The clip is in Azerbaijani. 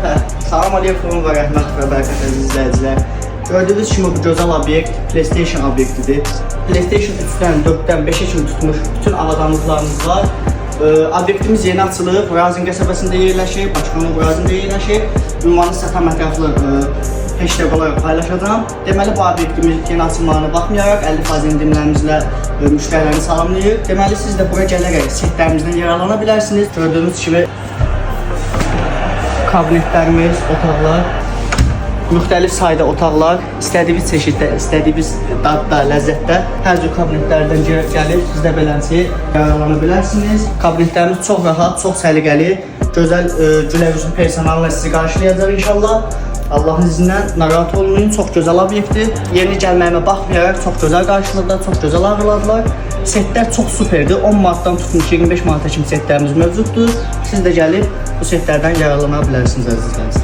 Salam aleykum və rəhmət və bərəkət əziz izləyicilər. Gördüyünüz kimi bu gözəl obyekt PlayStation obyektidir. PlayStation 3-dən, 4-dən 5-ə kimi tutmuş bütün avadanlıqlarımız var. Obyektimiz yeni açılıb, Razin qəsəbəsində yerləşir, Bakıxanı Razində yerləşir. Ünvanı satan ətraflı hashtag olaraq paylaşacağım. Deməli, bu obyektimiz yeni açılmağına baxmayaraq 50% indirimlərimizlə müştərilərini salamlayır. Deməli, siz də bura gələrək setlərimizdən yararlana bilərsiniz. Gördüyünüz kimi kabinetlərimiz, otaqlar, müxtəlif sayda otaqlar, istədiyiniz çeşiddə, istədiyiniz dadda, ləzzətdə hər cür kabinetlərdən gəlib, siz də beləncə yararlana bilərsiniz. Kabinetlərimiz çox rahat, çox səliqəli, gözəl gülərüzlü personalla sizi qarşılayacaq inşallah. Allahın izindən narahat olmayın, çox gözəl obyektdir. Yeni gəlməyimə baxmayaraq çox gözəl qarşıladılar, çox gözəl ağırladılar. Setlər çox superdir. 10 manatdan tutmuş 25 manata kimi setlərimiz mövcuddur. Siz də gəlib bu setlərdən yararlana bilərsiniz əzizlər.